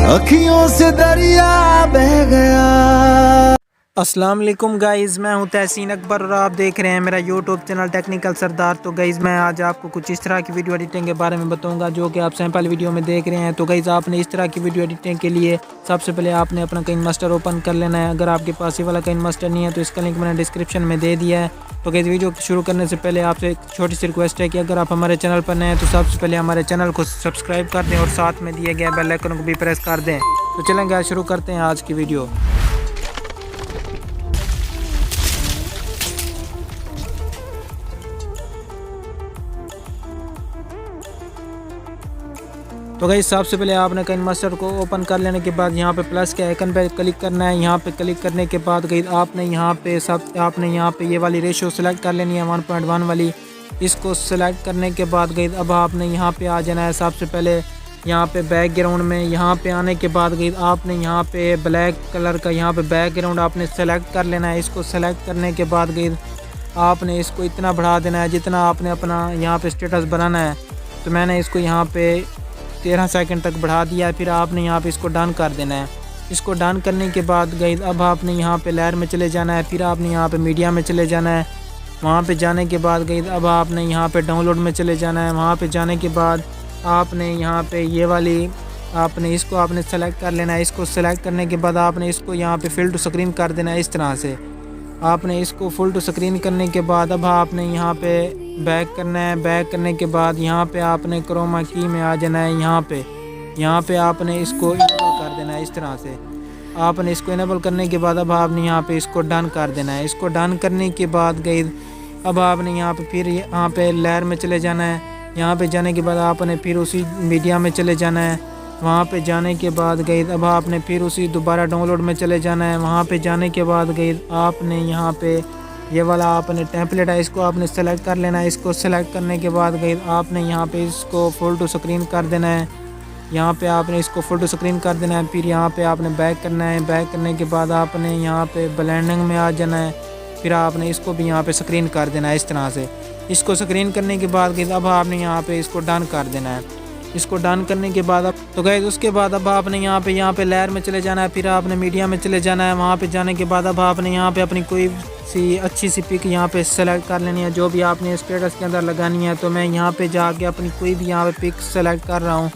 अखियों से दरिया बह गया। अस्सलाम वालेकुम गाइज़, मैं हूं तहसीन अकबर और आप देख रहे हैं मेरा यूट्यूब चैनल टेक्निकल सरदार। तो गाइज़ मैं आज आपको कुछ इस तरह की वीडियो एडिटिंग के बारे में बताऊंगा जो कि आप सैंपल वीडियो में देख रहे हैं। तो गाइज़ आपने इस तरह की वीडियो एडिटिंग के लिए सबसे पहले आपने अपना काइनमास्टर ओपन कर लेना है। अगर आपके पास ये वाला काइनमास्टर नहीं है तो इसका लिंक मैंने डिस्क्रिप्शन में दे दिया है। तो गाइज़ वीडियो शुरू करने से पहले आपसे एक छोटी सी रिक्वेस्ट है कि अगर आप हमारे चैनल पर नए हैं तो सबसे पहले हमारे चैनल को सब्सक्राइब कर दें और साथ में दिए गए बेल आइकन को भी प्रेस कर दें। तो चलें गाइज़ शुरू करते हैं आज की वीडियो। तो गाइस सबसे पहले आपने काइनमास्टर को ओपन कर लेने के बाद यहाँ पे प्लस के आइकन पे क्लिक करना है। यहाँ पे क्लिक करने के बाद गाइस आपने यहाँ पे ये वाली रेशो सेलेक्ट कर लेनी है 1.1 वाली। इसको सेलेक्ट करने के बाद गाइस अब आपने यहाँ पे आ जाना है। सबसे पहले यहाँ पे बैकग्राउंड में यहाँ पे आने के बाद गाइस आपने यहाँ पे ब्लैक कलर का यहाँ पे बैकग्राउंड आपने सेलेक्ट कर लेना है। इसको सेलेक्ट करने के बाद गाइस आपने इसको इतना बढ़ा देना है जितना आपने अपना यहाँ पे स्टेटस बनाना है। तो मैंने इसको यहाँ पे 13 सेकंड तक बढ़ा दिया है। फिर आपने यहाँ पे इसको डन कर देना है। इसको डन करने के बाद गाइस अब आपने यहाँ पे लेयर में चले जाना है। फिर आपने यहाँ पे मीडिया में चले जाना है। वहाँ पे जाने के बाद गाइस अब आपने यहाँ पे डाउनलोड में चले जाना है। वहाँ पे जाने के बाद आपने यहाँ पे ये वाली आपने इसको आपने सेलेक्ट कर लेना है। इसको सेलेक्ट करने के बाद आपने इसको यहाँ पे फिल टू स्क्रीन कर देना है। इस तरह से आपने इसको फुल टू स्क्रीन करने के बाद अब आपने यहाँ पे बैक करना है। बैक करने के बाद यहाँ पे आपने क्रोमा की में आ जाना है। यहाँ पे आपने इसको इनेबल कर देना है। इस तरह से आपने इसको इनेबल करने के बाद अब आपने यहाँ पे इसको डन कर देना है। इसको डन करने के बाद गाइस अब आपने यहाँ पे फिर यहाँ पे लेयर में चले जाना है। यहाँ पे जाने के बाद आपने फिर उसी मीडिया में चले जाना है। वहाँ पे जाने के बाद गाइस अब आपने फिर उसी दोबारा डाउनलोड में चले जाना है। वहाँ पे जाने के बाद गाइस आपने यहाँ पे ये वाला आपने टेम्पलेट है इसको आपने सेलेक्ट कर लेना है। इसको सेलेक्ट करने के बाद गाइस आपने यहाँ पे इसको फुल टू स्क्रीन कर देना है। यहाँ पे आपने इसको फुल टू स्क्रीन कर देना है। फिर यहाँ पे आपने बैक करना है। बैक करने के बाद आपने यहाँ पे ब्लेंडिंग में आ जाना है। फिर आपने इसको भी यहाँ पे स्क्रीन कर देना है। इस तरह से इसको स्क्रीन करने के बाद गाइस अब आपने यहाँ पे इसको डन कर देना है। इसको डन करने के बाद अब तो गाइस उसके बाद अब आपने यहाँ पे लेयर में चले जाना है। फिर आपने मीडिया में चले जाना है। वहाँ पे जाने के बाद अब आपने यहाँ पे अपनी कोई सी अच्छी सी पिक यहाँ पे सेलेक्ट कर लेनी है जो भी आपने स्टेटस के अंदर लगानी है। तो मैं यहाँ पे जाके अपनी कोई भी यहाँ पे पिक सेलेक्ट कर रहा हूँ।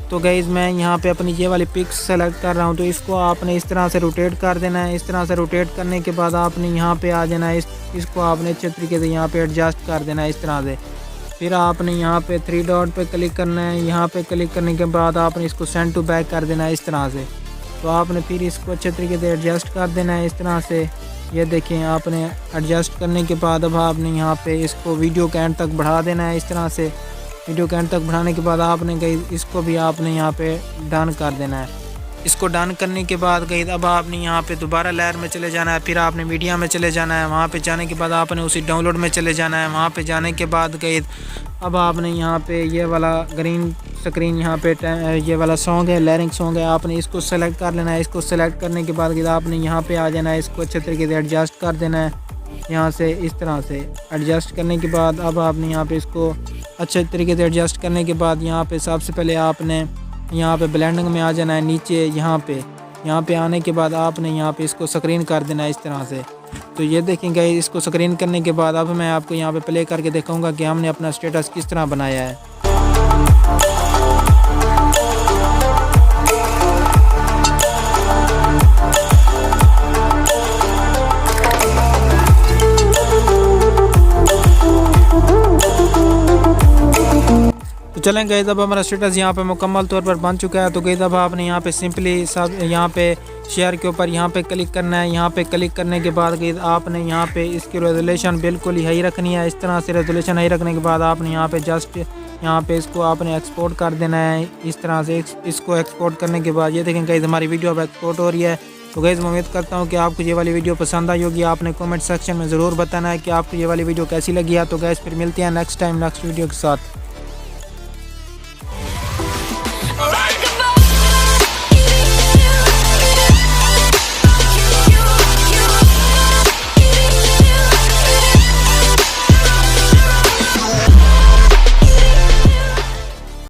तो गाइस मैं यहाँ पे अपनी ये वाली पिक सेलेक्ट कर रहा हूँ। तो इसको आपने इस तरह से रोटेट कर देना है। इस तरह से रोटेट करने के बाद आपने यहाँ पे आ जाना है। इसको आपने अच्छे तरीके से यहाँ पे एडजस्ट कर देना है। इस तरह से फिर आपने यहाँ पे 3 डॉट पे क्लिक करना है। यहाँ पे क्लिक करने के बाद आपने इसको सेंड टू बैक कर देना है। इस तरह से तो आपने फिर इसको अच्छे तरीके से एडजस्ट कर देना है। इस तरह से ये देखें आपने एडजस्ट करने के बाद अब आपने यहाँ पे इसको वीडियो के एंड तक बढ़ा देना है। इस तरह से वीडियो के एंड तक बढ़ाने के बाद आपने गाइस इसको भी आपने यहाँ पे डन कर देना है। इसको डन करने के बाद गाइस अब आपने यहाँ पे दोबारा लेयर में चले जाना है। फिर आपने मीडिया में चले जाना है। वहाँ पे जाने के बाद आपने उसी डाउनलोड में चले जाना है। वहाँ पे जाने के बाद गाइस अब आपने यहाँ पे ये वाला ग्रीन स्क्रीन यहाँ पे ये वाला सॉन्ग है लेयरिंग सॉन्ग है आपने इसको सेलेक्ट कर लेना है। इसको सेलेक्ट करने के बाद आपने यहाँ पे आ जाना है। इसको अच्छे तरीके से एडजस्ट कर देना है। यहाँ से इस तरह से एडजस्ट करने के बाद अब आपने यहाँ पे इसको अच्छे तरीके से एडजस्ट करने के बाद यहाँ पे सबसे पहले आपने यहाँ पे ब्लेंडिंग में आ जाना है। नीचे यहाँ पे आने के बाद आपने यहाँ पे इसको स्क्रीन कर देना है। इस तरह से तो ये देखेंगे इसको स्क्रीन करने के बाद अब मैं आपको यहाँ पे प्ले करके दिखाऊंगा कि हमने अपना स्टेटस किस तरह बनाया है। तो चलें गाइस अब हमारा स्टेटस यहाँ पे मुकम्मल तौर पर बन चुका है। तो गाइस अब आपने यहाँ पे सिंपली सब यहाँ पे शेयर के ऊपर यहाँ पे क्लिक करना है। यहाँ पे क्लिक करने के बाद गाइस आपने यहाँ पे इसकी रेजोल्यूशन बिल्कुल ही हाई रखनी है। इस तरह से रेजोल्यूशन हाई रखने के बाद आपने यहाँ पे जस्ट यहाँ पे इसको आपने एक्सपोर्ट कर देना है। इस तरह से इसको एक्सपोर्ट करने के बाद ये देखें गाइस हमारी वीडियो अब एक्सपोर्ट हो रही है। तो गाइस मैं उम्मीद करता हूँ कि आपको ये वाली वीडियो पसंद आई होगी। आपने कमेंट सेक्शन में ज़रूर बताना है कि आपको ये वाली वीडियो कैसी लगी है। तो गाइस फिर मिलते हैं नेक्स्ट टाइम नेक्स्ट वीडियो के साथ।